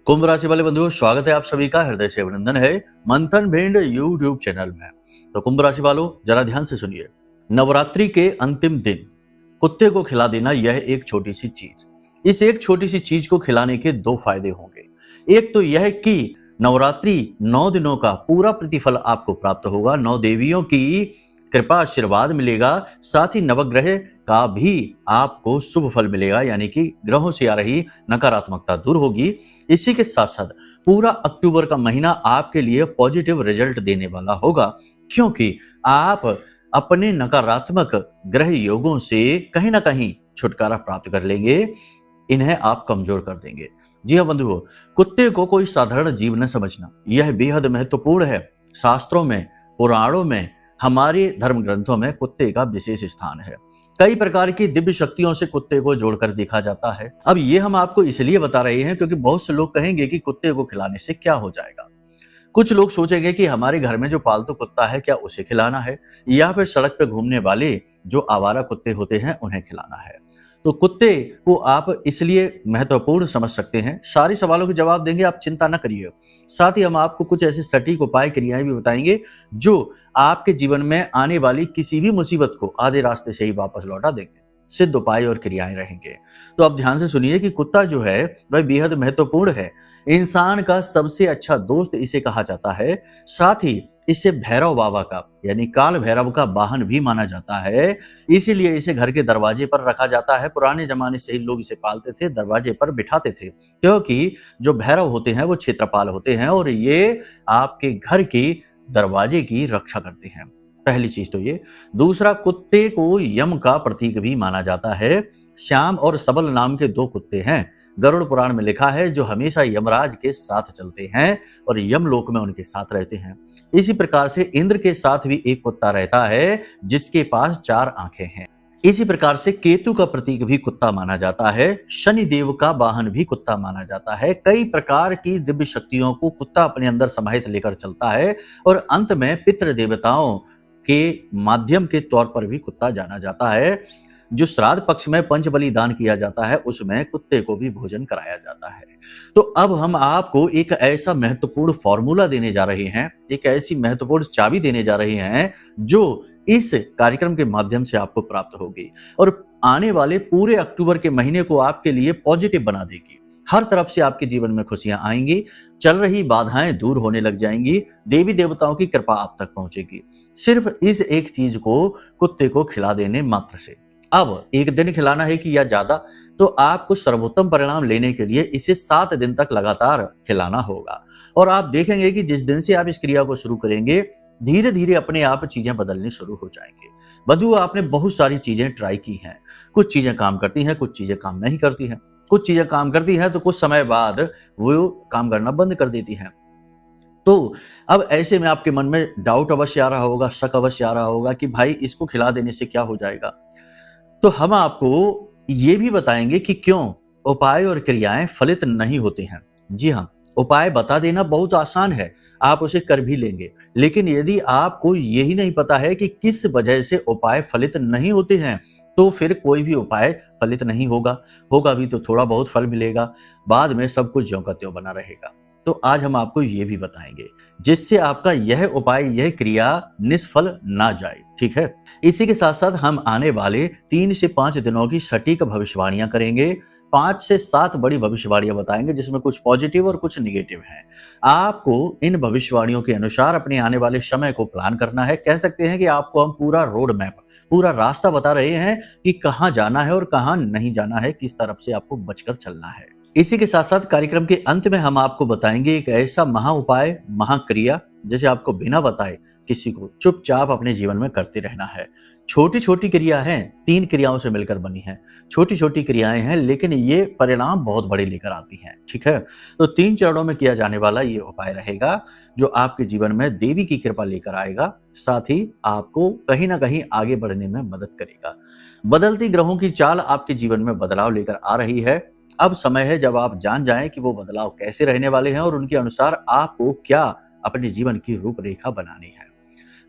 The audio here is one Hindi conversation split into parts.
कुंभ राशि वाले बंधुओं, स्वागत है आप सभी का हृदय से अभिनंदन है मंथन भिंड यूट्यूब चैनल में। तो कुंभ राशि वालों, जरा ध्यान से सुनिए। नवरात्रि के अंतिम दिन कुत्ते को खिला देना यह एक छोटी सी चीज। इस एक छोटी सी चीज को खिलाने के दो फायदे होंगे। एक तो यह कि नवरात्रि 9 दिनों का पूरा प्रतिफल आपको प्राप्त होगा, 9 देवियों की कृपा आशीर्वाद मिलेगा। साथ ही नवग्रह का भी आपको शुभ फल मिलेगा, यानी कि ग्रहों से आ रही नकारात्मकता दूर होगी। इसी के साथ साथ पूरा अक्टूबर का महीना आपके लिए पॉजिटिव रिजल्ट देने वाला होगा, क्योंकि आप अपने नकारात्मक ग्रह योगों से कहीं ना कहीं छुटकारा प्राप्त कर लेंगे, इन्हें आप कमजोर कर देंगे। जी हाँ बंधुओं, कुत्ते को कोई साधारण जीव न समझना, यह बेहद महत्वपूर्ण है। शास्त्रों में, पुराणों में, हमारे धर्म ग्रंथों में कुत्ते का विशेष स्थान है। कई प्रकार की दिव्य शक्तियों से कुत्ते को जोड़कर देखा जाता है। अब ये हम आपको इसलिए बता रहे हैं क्योंकि बहुत से लोग कहेंगे कि कुत्ते को खिलाने से क्या हो जाएगा। कुछ लोग सोचेंगे कि हमारे घर में जो पालतू कुत्ता है क्या उसे खिलाना है, या फिर सड़क पे घूमने वाले जो आवारा कुत्ते होते हैं उन्हें खिलाना है। तो कुत्ते को आप इसलिए महत्वपूर्ण समझ सकते हैं। सारे सवालों के जवाब देंगे, आप चिंता न करिए। साथ ही हम आपको कुछ ऐसे सटीक उपाय क्रियाएं भी बताएंगे जो आपके जीवन में आने वाली किसी भी मुसीबत को आधे रास्ते से ही वापस लौटा देंगे। सिद्ध उपाय और क्रियाएं रहेंगे। तो अब ध्यान से सुनिए कि कुत्ता जो है वह बेहद महत्वपूर्ण है। इंसान का सबसे अच्छा दोस्त इसे कहा जाता है। साथ ही इसे भैरव बाबा का यानी काल भैरव का वाहन भी माना जाता है। इसीलिए इसे घर के दरवाजे पर रखा जाता है। पुराने जमाने से ही लोग इसे पालते थे, दरवाजे पर बिठाते थे, क्योंकि जो भैरव होते हैं वो क्षेत्रपाल होते हैं और ये आपके घर के दरवाजे की रक्षा करते हैं। पहली चीज तो ये। दूसरा, कुत्ते को यम का प्रतीक भी माना जाता है। श्याम और सबल नाम के दो कुत्ते हैं। गरुड़ पुराण में लिखा है जो हमेशा यमराज के साथ चलते हैं और यमलोक में उनके साथ रहते हैं। इसी प्रकार से इंद्र के साथ भी एक कुत्ता रहता है जिसके पास 4 आंखें हैं। इसी प्रकार से केतु का प्रतीक भी कुत्ता माना जाता है। शनि देव का वाहन भी कुत्ता माना जाता है। कई प्रकार की दिव्य शक्तियों को कुत्ता अपने अंदर समाहित लेकर चलता है और अंत में पितृ देवताओं के माध्यम के तौर पर भी कुत्ता जाना जाता है। जो श्राद्ध पक्ष में पंच बलिदान किया जाता है उसमें कुत्ते को भी भोजन कराया जाता है। तो अब हम आपको एक ऐसा महत्वपूर्ण फॉर्मूला देने जा रहे हैं, एक ऐसी महत्वपूर्ण चाबी देने जा रहे हैं जो इस कार्यक्रम के माध्यम से आपको प्राप्त होगी और आने वाले पूरे अक्टूबर के महीने को आपके लिए पॉजिटिव बना देगी। हर तरफ से आपके जीवन में खुशियां आएंगी, चल रही बाधाएं दूर होने लग जाएंगी, देवी देवताओं की कृपा आप तक पहुंचेगी, सिर्फ इस एक चीज को कुत्ते को खिला देने मात्र से। अब एक दिन खिलाना है कि या ज्यादा, तो आपको सर्वोत्तम परिणाम लेने के लिए इसे 7 दिन तक लगातार खिलाना होगा और आप देखेंगे कि जिस दिन से आप इस क्रिया को शुरू करेंगे धीरे धीरे अपने आप चीजें बदलनी शुरू हो जाएंगी। बंधु, आपने बहुत सारी चीजें ट्राई की हैं, कुछ चीजें काम करती हैं, कुछ चीजें काम नहीं करती हैं। कुछ चीजें काम करती हैं तो कुछ समय बाद वो काम करना बंद कर देती हैं। तो अब ऐसे में आपके मन में डाउट अवश्य आ रहा होगा, शक अवश्य आ रहा होगा कि भाई इसको खिला देने से क्या हो जाएगा। तो हम आपको ये भी बताएंगे कि क्यों उपाय और क्रियाएं फलित नहीं होते हैं। जी हाँ, उपाय बता देना बहुत आसान है, आप उसे कर भी लेंगे, लेकिन यदि आपको यही नहीं पता है कि किस वजह से उपाय फलित नहीं होते हैं तो फिर कोई भी उपाय फलित नहीं होगा। होगा भी तो थोड़ा बहुत फल मिलेगा, बाद में सब कुछ ज्यों का त्यों बना रहेगा। तो आज हम आपको ये भी बताएंगे जिससे आपका यह उपाय, यह क्रिया निष्फल ना जाए। ठीक है, इसी के साथ साथ हम आने वाले 3 से 5 दिनों की सटीक भविष्यवाणियां करेंगे। 5 से 7 बड़ी भविष्यवाणियां बताएंगे जिसमें कुछ पॉजिटिव और कुछ निगेटिव हैं। आपको इन भविष्यवाणियों के अनुसार अपने आने वाले समय को प्लान करना है। कह सकते हैं कि आपको हम पूरा रोड मैप, पूरा रास्ता बता रहे हैं कि कहां जाना है और कहां नहीं जाना है, किस तरफ से आपको बचकर चलना है। इसी के साथ साथ कार्यक्रम के अंत में हम आपको बताएंगे एक ऐसा महा उपाय, महाक्रिया जिसे आपको बिना बताए किसी को चुपचाप अपने जीवन में करते रहना है। छोटी छोटी क्रिया है, 3 क्रियाओं से मिलकर बनी है। छोटी छोटी क्रियाएं हैं लेकिन ये परिणाम बहुत बड़े लेकर आती हैं। ठीक है, तो 3 चरणों में किया जाने वाला ये उपाय रहेगा जो आपके जीवन में देवी की कृपा लेकर आएगा, साथ ही आपको कहीं ना कहीं आगे बढ़ने में मदद करेगा। बदलती ग्रहों की चाल आपके जीवन में बदलाव लेकर आ रही है। अब समय है जब आप जान जाएं कि वो बदलाव कैसे रहने वाले हैं और उनके अनुसार आपको क्या अपने जीवन की रूपरेखा बनानी है।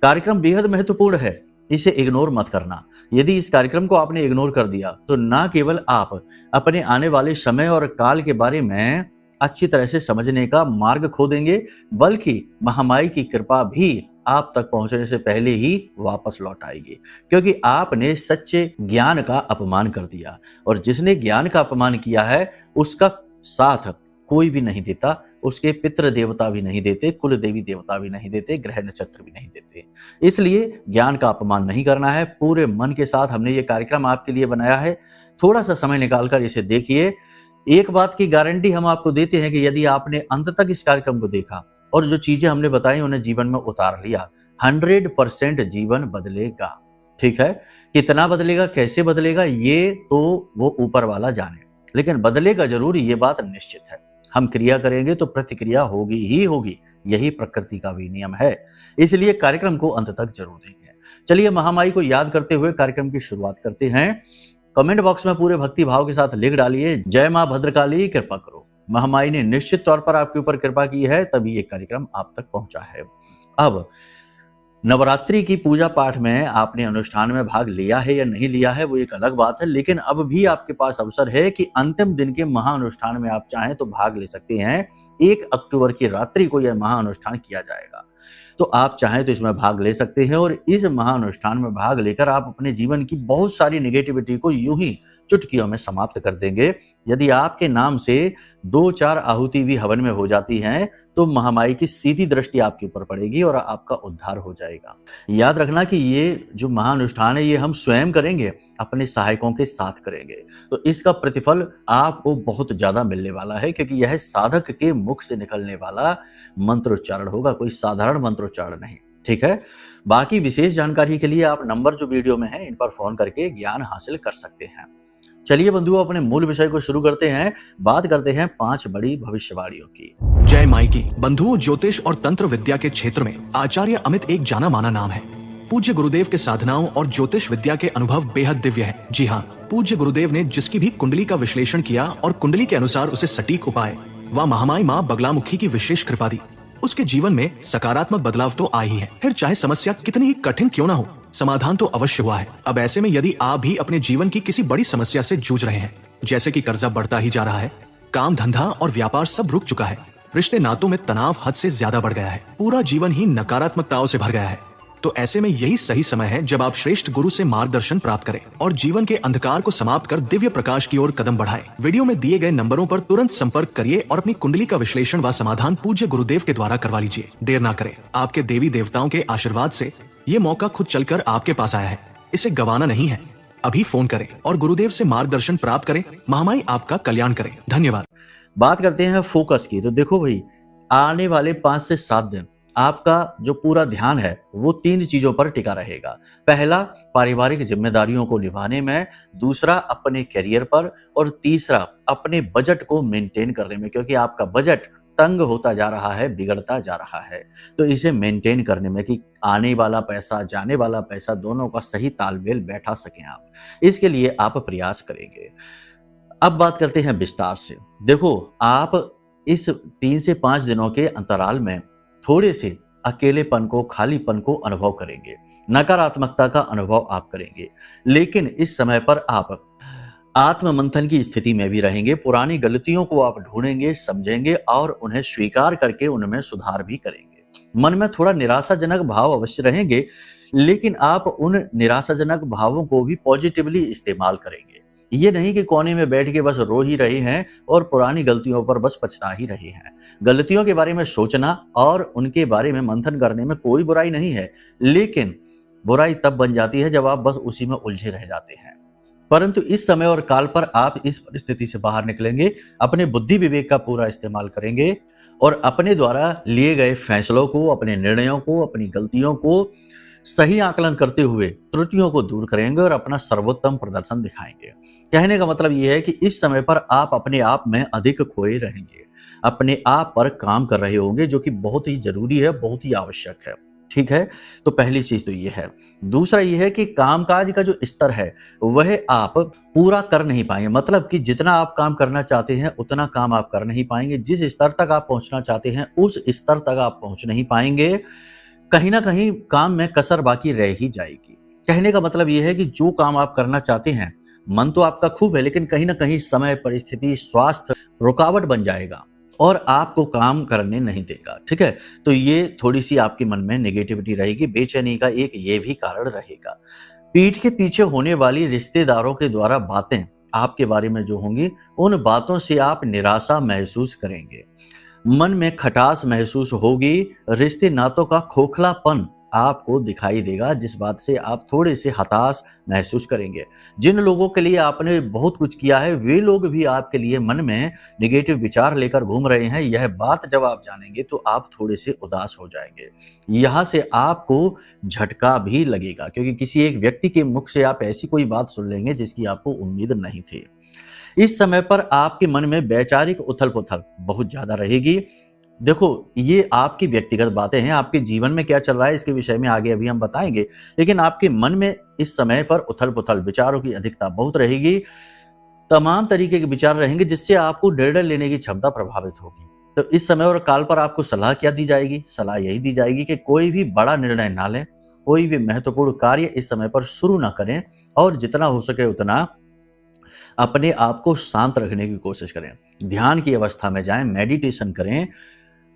कार्यक्रम बेहद महत्वपूर्ण है, इसे इग्नोर मत करना। यदि इस कार्यक्रम को आपने इग्नोर कर दिया तो ना केवल आप अपने आने वाले समय और काल के बारे में अच्छी तरह से समझने का मार्ग खो देंगे, बल्कि महामाई की कृपा भी आप तक पहुंचने से पहले ही वापस लौट आएगी, क्योंकि आपने सच्चे ज्ञान का अपमान कर दिया। और जिसने ज्ञान का अपमान किया है उसका साथ कोई भी नहीं देता, उसके पितृ देवता भी नहीं देते, कुल देवी देवता भी नहीं देते, ग्रह नक्षत्र भी नहीं देते। इसलिए ज्ञान का अपमान नहीं करना है। पूरे मन के साथ हमने ये कार्यक्रम आपके लिए बनाया है, थोड़ा सा समय निकालकर इसे देखिए। एक बात की गारंटी हम आपको देते हैं कि यदि आपने अंत तक इस कार्यक्रम को देखा और जो चीजें हमने बताई उन्हें जीवन में उतार लिया, 100% जीवन बदलेगा। ठीक है, कितना बदलेगा, कैसे बदलेगा, ये तो वो ऊपर वाला जाने, लेकिन बदलेगा जरूर, ये बात निश्चित है। हम क्रिया करेंगे तो प्रतिक्रिया होगी ही होगी, यही प्रकृति का भी नियम है। इसलिए कार्यक्रम को अंत तक जरूर देखें। चलिए महामाई को याद करते हुए कार्यक्रम की शुरुआत करते हैं। कमेंट बॉक्स में पूरे भक्ति भाव के साथ लिख डालिए, जय मां भद्रकाली कृपा करो। महामाई ने निश्चित तौर पर आपके ऊपर कृपा की है, तभी ये कार्यक्रम आप तक पहुंचा है। अब नवरात्रि की पूजा पाठ में आपने अनुष्ठान में भाग लिया है या नहीं लिया है वो एक अलग बात है, लेकिन अब भी आपके पास अवसर है कि अंतिम दिन के महाअनुष्ठान में आप चाहें तो भाग ले सकते हैं। 1 अक्टूबर की रात्रि को यह महाअनुष्ठान किया जाएगा, तो आप चाहें तो इसमें भाग ले सकते हैं। और इस महाअनुष्ठान में भाग लेकर आप अपने जीवन की बहुत सारी नेगेटिविटी को यूं ही चुटकियों में समाप्त कर देंगे। यदि आपके नाम से 2-4 आहुति भी हवन में हो जाती हैं तो महामाई की सीधी दृष्टि आपके ऊपर पड़ेगी और आपका उद्धार हो जाएगा। याद रखना कि ये जो महाअनुष्ठान है ये हम स्वयं करेंगे, अपने सहायकों के साथ करेंगे, तो इसका प्रतिफल आपको बहुत ज्यादा मिलने वाला है, क्योंकि यह साधक के मुख से निकलने वाला मंत्रोच्चारण होगा, कोई साधारण मंत्रोच्चारण नहीं। ठीक है, बाकी विशेष जानकारी के लिए आप नंबर जो वीडियो में है इन पर फोन करके ज्ञान हासिल कर सकते हैं। चलिए बंधुओं, अपने मूल विषय को शुरू करते हैं। बात करते हैं 5 बड़ी भविष्यवाणियों की। जय माई की। बंधुओं, ज्योतिष और तंत्र विद्या के क्षेत्र में आचार्य अमित एक जाना माना नाम है। पूज्य गुरुदेव के साधनाओं और ज्योतिष विद्या के अनुभव बेहद दिव्य है। जी हाँ, पूज्य गुरुदेव ने जिसकी भी कुंडली का विश्लेषण किया और कुंडली के अनुसार उसे सटीक उपाय व महामाई माँ बगलामुखी की विशेष कृपा दी, उसके जीवन में सकारात्मक बदलाव तो आ ही है। फिर चाहे समस्या कितनी ही कठिन क्यों ना हो, समाधान तो अवश्य हुआ है। अब ऐसे में यदि आप भी अपने जीवन की किसी बड़ी समस्या से जूझ रहे हैं, जैसे कि कर्जा बढ़ता ही जा रहा है, काम धंधा और व्यापार सब रुक चुका है, रिश्ते नातों में तनाव हद से ज्यादा बढ़ गया है, पूरा जीवन ही नकारात्मकताओं से भर गया है, तो ऐसे में यही सही समय है जब आप श्रेष्ठ गुरु से मार्गदर्शन प्राप्त करें और जीवन के अंधकार को समाप्त कर दिव्य प्रकाश की ओर कदम बढ़ाएं। वीडियो में दिए गए नंबरों पर तुरंत संपर्क करिए और अपनी कुंडली का विश्लेषण व समाधान पूज्य गुरुदेव के द्वारा करवा लीजिए। देर ना करें, आपके देवी देवताओं के आशीर्वाद से ये मौका खुद चलकर आपके पास आया है, इसे गंवाना नहीं है। अभी फोन करें और गुरुदेव से मार्गदर्शन प्राप्त करें। महामाई आपका कल्याण करें। धन्यवाद। बात करते हैं फोकस की। तो देखो भाई, आने वाले 5 से 7 दिन आपका जो पूरा ध्यान है वो 3 चीजों पर टिका रहेगा। पहला, पारिवारिक जिम्मेदारियों को निभाने में, दूसरा अपने करियर पर, और तीसरा अपने बजट को मेंटेन करने में, क्योंकि आपका बजट तंग होता जा रहा है, बिगड़ता जा रहा है, तो इसे मेंटेन करने में कि आने वाला पैसा जाने वाला पैसा दोनों का सही तालमेल बैठा सकें आप, इसके लिए आप प्रयास करेंगे। अब बात करते हैं विस्तार से। देखो, आप इस 3 से 5 दिनों के अंतराल में थोड़े से अकेलेपन को, खालीपन को अनुभव करेंगे, नकारात्मकता का अनुभव आप करेंगे, लेकिन इस समय पर आप आत्म मंथन की स्थिति में भी रहेंगे। पुरानी गलतियों को आप ढूंढेंगे, समझेंगे और उन्हें स्वीकार करके उनमें सुधार भी करेंगे। मन में थोड़ा निराशाजनक भाव अवश्य रहेंगे, लेकिन आप उन निराशाजनक भावों को भी पॉजिटिवली इस्तेमाल करेंगे। ये नहीं कि कोने में बैठ के बस रो ही रहे हैं और पुरानी गलतियों पर बस पछता ही रहे हैं। गलतियों के बारे में सोचना और उनके बारे में मंथन करने में कोई बुराई नहीं है, लेकिन बुराई तब बन जाती है जब आप बस उसी में उलझे रह जाते हैं। परंतु इस समय और काल पर आप इस परिस्थिति से बाहर निकलेंगे, अपने बुद्धि विवेक का पूरा इस्तेमाल करेंगे और अपने द्वारा लिए गए फैसलों को, अपने निर्णयों को, अपनी गलतियों को सही आकलन करते हुए त्रुटियों को दूर करेंगे और अपना सर्वोत्तम प्रदर्शन दिखाएंगे। कहने का मतलब यह है कि इस समय पर आप अपने आप में अधिक खोए रहेंगे, अपने आप पर काम कर रहे होंगे, जो कि बहुत ही जरूरी है, बहुत ही आवश्यक है। ठीक है, तो पहली चीज तो ये है। दूसरा ये है कि कामकाज का जो स्तर है वह आप पूरा कर नहीं पाएंगे, मतलब कि जितना आप काम करना चाहते हैं उतना काम आप कर नहीं पाएंगे। जिस स्तर तक आप पहुंचना चाहते हैं उस स्तर तक आप पहुंच नहीं पाएंगे। कहीं ना कहीं काम में कसर बाकी रह ही जाएगी। कहने का मतलब यह है कि जो काम आप करना चाहते हैं, मन तो आपका खूब है, लेकिन कहीं ना कहीं समय, परिस्थिति, स्वास्थ्य रुकावट बन जाएगा और आपको काम करने नहीं देगा। ठीक है, तो ये थोड़ी सी आपके मन में नेगेटिविटी रहेगी, बेचैनी का एक ये भी कारण रहेगा। पीठ के पीछे होने वाली रिश्तेदारों के द्वारा बातें आपके बारे में जो होंगी, उन बातों से आप निराशा महसूस करेंगे, मन में खटास महसूस होगी, रिश्ते नातों का खोखलापन आपको दिखाई देगा, जिस बात से आप थोड़े से हताश महसूस करेंगे। जिन लोगों के लिए आपने बहुत कुछ किया है, वे लोग भी आपके लिए मन में नेगेटिव विचार लेकर घूम रहे हैं। यह बात जब आप जानेंगे तो आप थोड़े से उदास हो जाएंगे। यहाँ से आपको झटका भी लगेगा, क्योंकि किसी एक व्यक्ति के मुख से आप ऐसी कोई बात सुन लेंगे जिसकी आपको उम्मीद नहीं थी। इस समय पर आपके मन में वैचारिक उथल-पुथल बहुत ज़्यादा रहेगी। देखो, ये आपकी व्यक्तिगत बातें हैं, आपके जीवन में क्या चल रहा है इसके विषय में आगे अभी हम बताएँगे। लेकिन आपके मन में इस समय पर उथल-पुथल, विचारों की अधिकता बहुत रहेगी। तमाम तरीके के विचार रहेंगे जिससे आपको निर्णय लेने की क्षमता प्रभावित होगी। तो इस समय और काल पर आपको सलाह क्या दी जाएगी? सलाह यही दी जाएगी कि कोई भी बड़ा निर्णय ना लें, कोई भी महत्वपूर्ण कार्य इस समय पर शुरू ना करें और जितना हो सके उतना अपने आप को शांत रखने की कोशिश करें। ध्यान की अवस्था में जाएं, मेडिटेशन करें,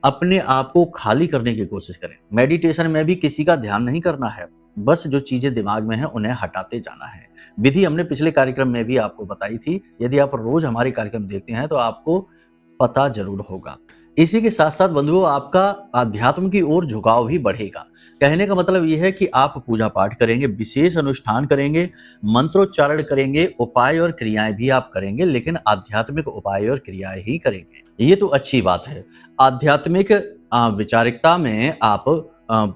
अपने आप को खाली करने की कोशिश करें। मेडिटेशन में भी किसी का ध्यान नहीं करना है, बस जो चीजें दिमाग में हैं उन्हें हटाते जाना है। विधि हमने पिछले कार्यक्रम में भी आपको बताई थी। यदि आप रोज हमारे कार्यक्रम देखते हैं तो आपको पता जरूर होगा। इसी के साथ साथ बंधुओं, आपका आध्यात्म की ओर झुकाव भी बढ़ेगा। कहने का मतलब यह है कि आप पूजा पाठ करेंगे, विशेष अनुष्ठान करेंगे, मंत्रोच्चारण करेंगे, उपाय और क्रियाएं भी आप करेंगे, लेकिन आध्यात्मिक उपाय और क्रियाएं ही करेंगे। ये तो अच्छी बात है। आध्यात्मिक विचारिकता में आप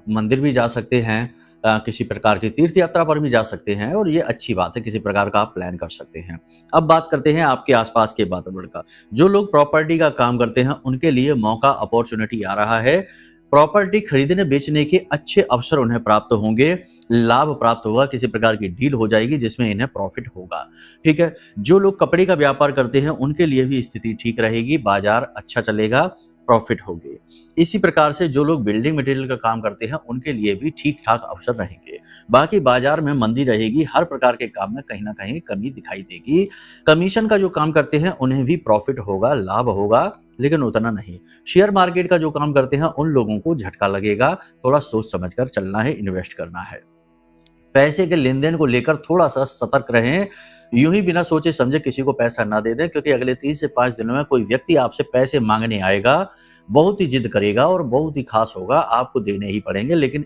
मंदिर भी जा सकते हैं, किसी प्रकार की तीर्थ यात्रा पर भी जा सकते हैं और ये अच्छी बात है, किसी प्रकार का आप प्लान कर सकते हैं। अब बात करते हैं आपके आसपास के वातावरण का। जो लोग प्रॉपर्टी का काम करते हैं उनके लिए मौका, अपॉर्चुनिटी आ रहा है। प्रॉपर्टी खरीदने बेचने के अच्छे अवसर उन्हें प्राप्त होंगे, लाभ प्राप्त होगा, किसी प्रकार की डील हो जाएगी जिसमें इन्हें प्रॉफिट होगा। ठीक है, जो लोग कपड़े का व्यापार करते हैं उनके लिए भी स्थिति ठीक रहेगी, बाजार अच्छा चलेगा, प्रॉफिट होगी। इसी प्रकार से जो लोग बिल्डिंग मटेरियल का काम करते हैं उनके लिए भी ठीक ठाक अवसर रहेंगे। बाकी बाजार में मंदी रहेगी, हर प्रकार के काम में कहीं ना कहीं कमी दिखाई देगी। कमीशन का जो काम करते हैं उन्हें भी प्रॉफिट होगा, लाभ होगा, लेकिन उतना नहीं। शेयर मार्केट का जो काम करते हैं उन लोगों को झटका लगेगा, थोड़ा सोच समझकर चलना है, इन्वेस्ट करना है। पैसे के लेन देन को लेकर थोड़ा सा सतर्क रहें। यूं ही बिना सोचे समझे किसी को पैसा ना दे दें, क्योंकि अगले 3 से 5 दिनों में कोई व्यक्ति आपसे पैसे मांगने आएगा, बहुत ही जिद करेगा और बहुत ही खास होगा, आपको देने ही पड़ेंगे। लेकिन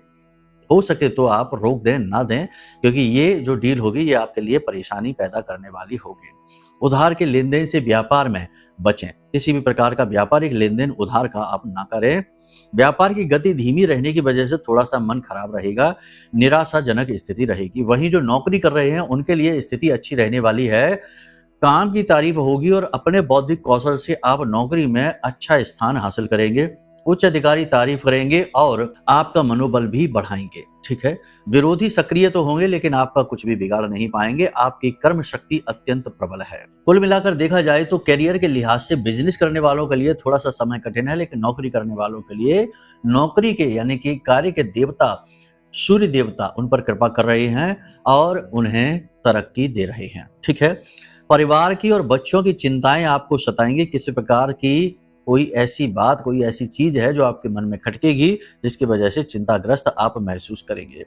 हो सके तो आप रोक दें, ना दें, क्योंकि ये जो डील होगी ये आपके लिए परेशानी पैदा करने वाली होगी। उधार के लेन देन से व्यापार में बचें। किसी भी प्रकार का व्यापारिक लेन देन उधार का आप ना करें। व्यापार की गति धीमी रहने की वजह से थोड़ा सा मन खराब रहेगा, निराशाजनक स्थिति रहेगी। वहीं जो नौकरी कर रहे हैं उनके लिए स्थिति अच्छी रहने वाली है। काम की तारीफ होगी और अपने बौद्धिक कौशल से आप नौकरी में अच्छा स्थान हासिल करेंगे। उच्च अधिकारी तारीफ करेंगे और आपका मनोबल भी बढ़ाएंगे। ठीक है, विरोधी सक्रिय तो होंगे लेकिन आपका कुछ भी बिगाड़ नहीं पाएंगे। आपकी कर्म शक्ति अत्यंत प्रबल है। कुल मिलाकर देखा जाए तो करियर के लिहाज से बिजनेस करने वालों के लिए थोड़ा सा समय कठिन है, लेकिन नौकरी करने वालों के लिए नौकरी के यानी कि कार्य के देवता सूर्य देवता उन पर कृपा कर रहे हैं और उन्हें तरक्की दे रहे हैं। ठीक है, परिवार की और बच्चों की चिंताएं आपको सताएंगी। किसी प्रकार की कोई ऐसी बात, कोई ऐसी चीज है जो आपके मन में खटकेगी, जिसकी वजह से चिंताग्रस्त आप महसूस करेंगे।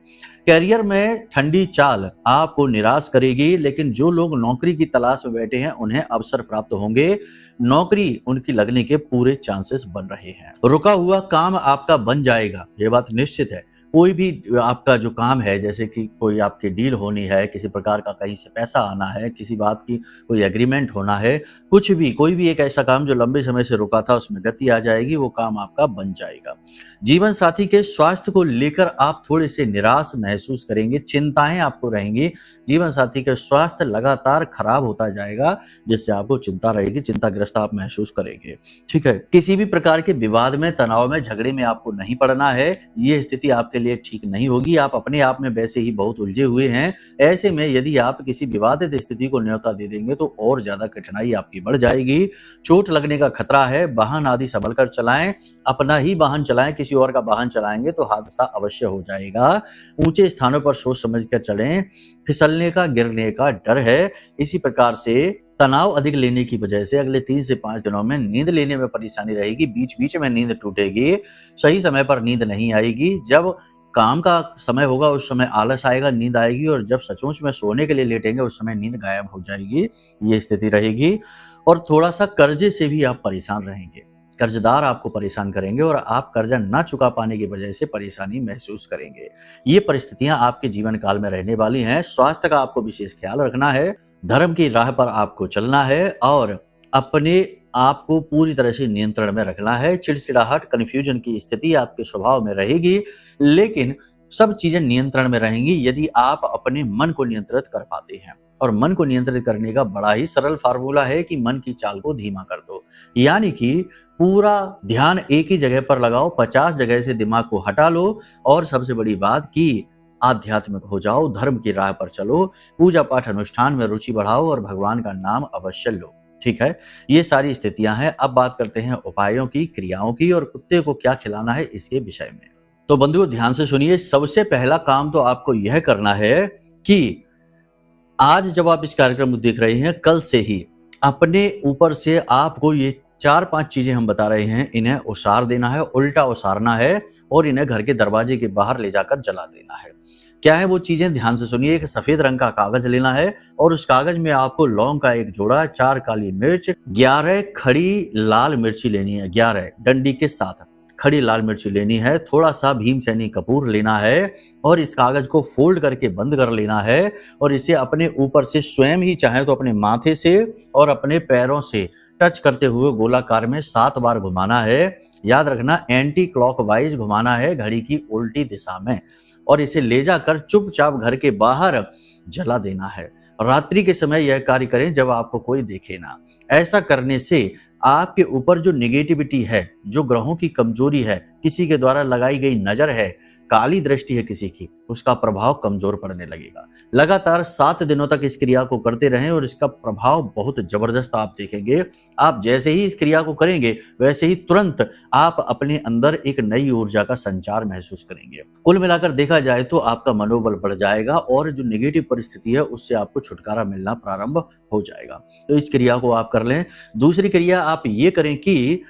करियर में ठंडी चाल आपको निराश करेगी, लेकिन जो लोग नौकरी की तलाश में बैठे हैं उन्हें अवसर प्राप्त होंगे। नौकरी उनकी लगने के पूरे चांसेस बन रहे हैं। रुका हुआ काम आपका बन जाएगा, ये बात निश्चित है। कोई भी आपका जो काम है, जैसे कि कोई आपकी डील होनी है, किसी प्रकार का कहीं से पैसा आना है, किसी बात की कोई एग्रीमेंट होना है, कुछ भी, कोई भी एक ऐसा काम जो लंबे समय से रुका था उसमें गति आ जाएगी, वो काम आपका बन जाएगा। जीवन साथी के स्वास्थ्य को लेकर आप थोड़े से निराश महसूस करेंगे, चिंताएं आपको रहेंगी। जीवन साथी के स्वास्थ्य लगातार खराब होता जाएगा, जिससे आपको चिंता रहेगी, चिंताग्रस्त आप महसूस करेंगे। ठीक है, किसी भी प्रकार के विवाद में, तनाव में, झगड़े में आपको नहीं पड़ना है। ये स्थिति आपके लिए ठीक नहीं होगी। आप अपने आप में वैसे ही बहुत उलझे हुए हैं। ऐसे में यदि आप किसी विवादित स्थिति को न्योता दे देंगे तो और ज्यादा कठिनाई आपकी बढ़ जाएगी। चोट लगने का खतरा है। वाहन आदि संभल कर चलाएं, अपना ही वाहन चलाएं, किसी और का वाहन चलाएंगे तो हादसा अवश्य हो जाएगा। ऊंचे स्थानों पर सोच समझ कर चलें, फिसलने का, गिरने का डर है। इसी प्रकार से तनाव अधिक लेने की वजह से अगले 3 से 5 दिनों में नींद लेने में परेशानी रहेगी, बीच-बीच में नींद टूटेगी, सही समय पर नींद नहीं आएगी। जब काम का समय होगा उस समय आलस आएगा, नींद आएगी और जब सचमुच में सोने के लिए लेटेंगे उस समय नींद गायब हो जाएगी, ये स्थिति रहेगी। और थोड़ा-सा कर्जे से भी आप परेशान रहेंगे। कर्जदार आपको परेशान करेंगे और आप कर्जा ना चुका पाने की वजह से परेशानी महसूस करेंगे। ये परिस्थितियां आपके जीवन काल में रहने वाली हैं। स्वास्थ्य का आपको विशेष ख्याल रखना है, धर्म की राह पर आपको चलना है और अपने आप को पूरी तरह से नियंत्रण में रखना है। चिड़चिड़ाहट, कन्फ्यूजन की स्थिति आपके स्वभाव में रहेगी, लेकिन सब चीजें नियंत्रण में रहेंगी यदि आप अपने मन को नियंत्रित कर पाते हैं। और मन को नियंत्रित करने का बड़ा ही सरल फार्मूला है कि मन की चाल को धीमा कर दो, यानी कि पूरा ध्यान एक ही जगह पर लगाओ, 50 जगह से दिमाग को हटा लो और सबसे बड़ी बात कि आध्यात्मिक हो जाओ, धर्म की राह पर चलो, पूजा पाठ अनुष्ठान में रुचि बढ़ाओ और भगवान का नाम अवश्य लो। ठीक है, ये सारी स्थितियां हैं। अब बात करते हैं उपायों की, क्रियाओं की और कुत्ते को क्या खिलाना है इसके विषय में। तो बंधुओं ध्यान से सुनिए, सबसे पहला काम तो आपको यह करना है कि आज जब आप इस कार्यक्रम को देख रहे हैं, कल से ही अपने ऊपर से आपको ये 4-5 चीजें हम बता रहे हैं, इन्हें उसार देना है, उल्टा उसारना है और इन्हें घर के दरवाजे के बाहर ले जाकर जला देना है। क्या है वो चीजें, ध्यान से सुनिए। एक सफेद रंग का कागज लेना है और उस कागज में आपको लौंग का एक जोड़ा, 4 काली मिर्च, 11 खड़ी लाल मिर्ची लेनी है, 11 डंडी के साथ खड़ी लाल मिर्ची लेनी है, थोड़ा सा भीमसेनी कपूर लेना है और इस कागज को फोल्ड करके बंद कर लेना है और इसे अपने ऊपर से स्वयं ही चाहे तो अपने माथे से और अपने पैरों से टच करते हुए गोलाकार में 7 बार घुमाना है। याद रखना, एंटी क्लॉकवाइज घुमाना है, घड़ी की उल्टी दिशा में, और इसे ले जाकर चुपचाप घर के बाहर जला देना है। रात्रि के समय यह कार्य करें जब आपको कोई देखे ना। ऐसा करने से आपके ऊपर जो नेगेटिविटी है, जो ग्रहों की कमजोरी है, किसी के द्वारा लगाई गई नजर है, काली दृष्टि है किसी की, उसका प्रभाव कमजोर पड़ने लगेगा। लगातार 7 दिनों तक इस क्रिया को करते रहें और इसका प्रभाव बहुत जबरदस्त आप देखेंगे। आप जैसे ही इस क्रिया को करेंगे वैसे ही तुरंत आप अपने अंदर एक नई ऊर्जा का संचार महसूस करेंगे। कुल मिलाकर देखा जाए तो आपका मनोबल बढ़ जाएगा और जो नेगेटिव परिस्थिति है उससे आपको छुटकारा मिलना प्रारंभ हो जाएगा। तो इस क्रिया को आप कर लें। दूसरी क्रिया आप ये करें कि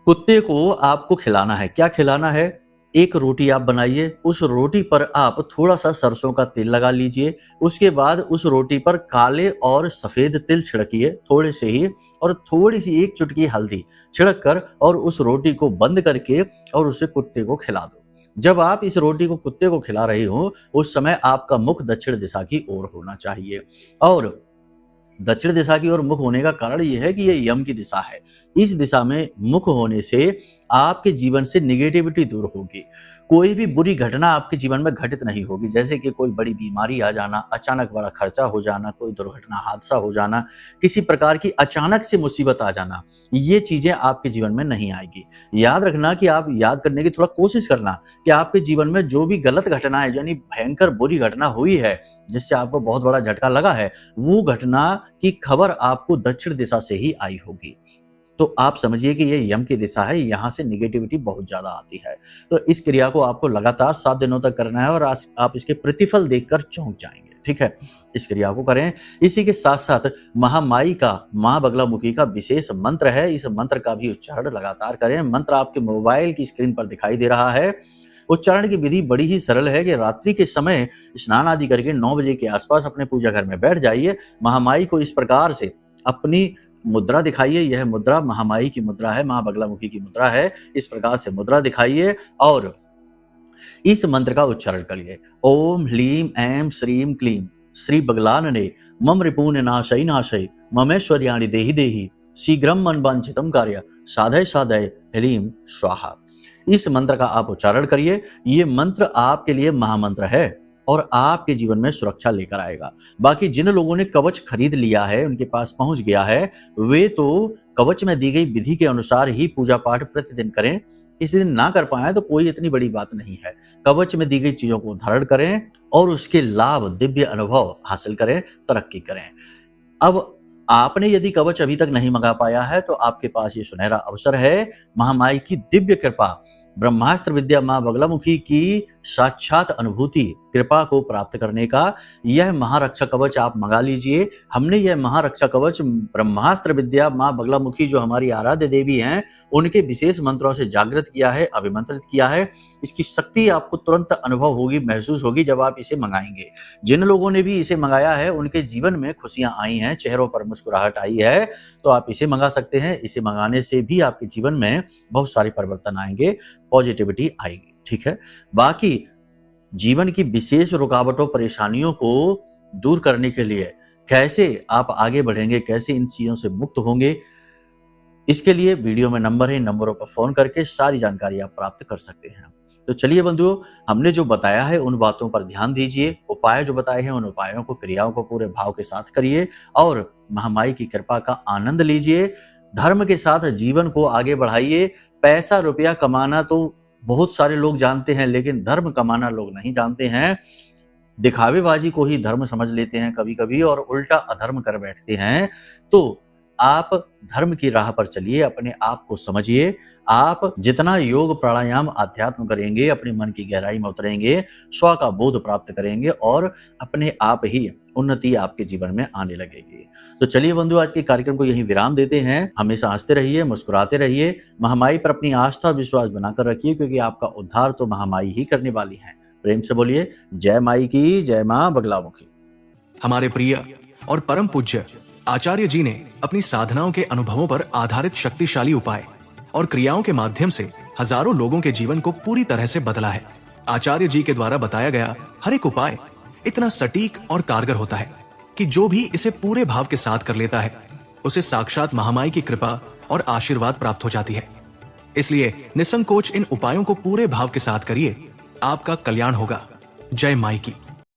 कुत्ते को आपको खिलाना है। क्या खिलाना है? एक रोटी आप बनाइए, उस रोटी पर आप थोड़ा सा सरसों का तेल लगा लीजिए, उसके बाद उस रोटी पर काले और सफेद तिल छिड़किए थोड़े से ही, और थोड़ी सी 1 चुटकी हल्दी छिड़क कर और उस रोटी को बंद करके और उसे कुत्ते को खिला दो। जब आप इस रोटी को कुत्ते को खिला रहे हो उस समय आपका मुख दक्षिण दिशा की ओर होना चाहिए, और दक्षिण दिशा की ओर मुख होने का कारण यह है कि यह यम की दिशा है। इस दिशा में मुख होने से आपके जीवन से निगेटिविटी दूर होगी। कोई भी बुरी घटना आपके जीवन में घटित नहीं होगी, जैसे कि कोई बड़ी बीमारी आ जाना, अचानक बड़ा खर्चा हो जाना, कोई दुर्घटना, हादसा हो जाना, किसी प्रकार की अचानक से मुसीबत आ जाना, ये चीजें आपके जीवन में नहीं आएगी। याद रखना कि आप याद करने की थोड़ा कोशिश करना कि आपके जीवन में जो भी गलत घटना है, यानी भयंकर बुरी घटना हुई है जिससे आपको बहुत बड़ा झटका लगा है, वो घटना की खबर आपको दक्षिण दिशा से ही आई होगी। तो आप समझिए कि ये यम की दिशा है, यहाँ से निगेटिविटी बहुत ज्यादा आती है। तो इस क्रिया को आपको लगातार 7 दिनों तक करना है और आप इसके प्रतिफल देखकर चौंक जाएंगे। ठीक है, इस क्रिया को करें। इसी के साथ साथ महामाई का, माँ बगलामुखी का विशेष मंत्र है, इस मंत्र का भी उच्चारण लगातार करें। मंत्र आपके मोबाइल की स्क्रीन पर दिखाई दे रहा है। उच्चारण की विधि बड़ी ही सरल है कि रात्रि के समय स्नान आदि करके 9 बजे के आसपास अपने पूजा घर में बैठ जाइए। महामाई को इस प्रकार से अपनी मुद्रा दिखाइए, यह मुद्रा महामाई की मुद्रा है, माँ बगलामुखी की मुद्रा है। इस प्रकार से मुद्रा दिखाइए और इस मंत्र का उच्चारण करिए। ओम ह्लीम ऐं श्रीम क्लीम श्री बगलानने मम रिपून नाशय नाशय ममेश्वर्याणि देहि देहि शीघ्रम मन वांछितम कार्य साधय साधय ह्लीम स्वाहा। इस मंत्र का आप उच्चारण करिए। ये मंत्र आपके लिए महामंत्र है और आपके जीवन में सुरक्षा लेकर आएगा। बाकी जिन लोगों ने कवच खरीद लिया है, उनके पास पहुंच गया है, वे तो कवच में दी गई विधि के अनुसार ही पूजा पाठ प्रतिदिन करें। किसी दिन ना कर पाए तो कोई इतनी बड़ी बात नहीं है। कवच में दी गई चीजों को धारण करें और उसके लाभ, दिव्य अनुभव हासिल करें, तरक्की करें। अब आपने यदि कवच अभी तक नहीं मंगा पाया है तो आपके पास ये सुनहरा अवसर है। महामाई की दिव्य कृपा ब्रह्मास्त्र विद्या मां बगलामुखी की साक्षात अनुभूति, कृपा को प्राप्त करने का यह महारक्षा कवच आप मंगा लीजिए। हमने यह महारक्षा कवच ब्रह्मास्त्र विद्या मां बगलामुखी जो हमारी आराध्य देवी हैं, उनके विशेष मंत्रों से जागृत किया है, अभिमंत्रित किया है। इसकी शक्ति आपको तुरंत अनुभव होगी, महसूस होगी जब आप इसे मंगाएंगे। जिन लोगों ने भी इसे मंगाया है उनके जीवन में खुशियां आई हैं, चेहरों पर मुस्कुराहट आई है, तो आप इसे मंगा सकते हैं। इसे मंगाने से भी आपके जीवन में बहुत सारे परिवर्तन आएंगे, पॉजिटिविटी आएगी। ठीक है, बाकी जीवन की विशेष रुकावटों, परेशानियों को दूर करने के लिए कैसे आप आगे बढ़ेंगे, कैसे इन चीजों से मुक्त होंगे, इसके लिए वीडियो में नंबर है, नंबरों पर फोन करके सारी जानकारी आप प्राप्त कर सकते हैं। तो चलिए बंधुओं, हमने जो बताया है उन बातों पर ध्यान दीजिए, उपाय जो बताए हैं उन उपायों को, क्रियाओं को पूरे भाव के साथ करिए और महामाई की कृपा का आनंद लीजिए। धर्म के साथ जीवन को आगे बढ़ाइए। पैसा रुपया कमाना तो बहुत सारे लोग जानते हैं, लेकिन धर्म कमाना लोग नहीं जानते हैं। दिखावेबाजी को ही धर्म समझ लेते हैं कभी कभी और उल्टा अधर्म कर बैठते हैं। तो आप धर्म की राह पर चलिए, अपने आप को समझिए। आप जितना योग प्राणायाम अध्यात्म करेंगे, अपने मन की गहराई में उतरेंगे, स्व का बोध प्राप्त करेंगे और अपने आप ही उन्नति आपके जीवन में आने लगेगी। तो चलिए बंधु, आज के कार्यक्रम को यहीं विराम देते हैं। हमेशा हंसते रहिए, मुस्कुराते रहिए, महामाई पर अपनी आस्था विश्वास बनाकर रखिए, क्योंकि आपका उद्धार तो महामाई ही करने वाली है। प्रेम से बोलिए जय माई की, जय मां बगलामुखी। हमारे प्रिय और परम पूज्य आचार्य जी ने अपनी साधनाओं के अनुभवों पर आधारित शक्तिशाली उपाय और क्रियाओं के माध्यम से हजारों लोगों के जीवन को पूरी तरह से बदला है। आचार्य जी के द्वारा बताया गया हर एक उपाय इतना सटीक और कारगर होता है कि जो भी इसे पूरे भाव के साथ कर लेता है, उसे साक्षात महामाई की कृपा और आशीर्वाद प्राप्त हो जाती है। इसलिए निसंकोच इन उपायों को पूरे भाव के साथ करिए, आपका कल्याण होगा। जय माई की।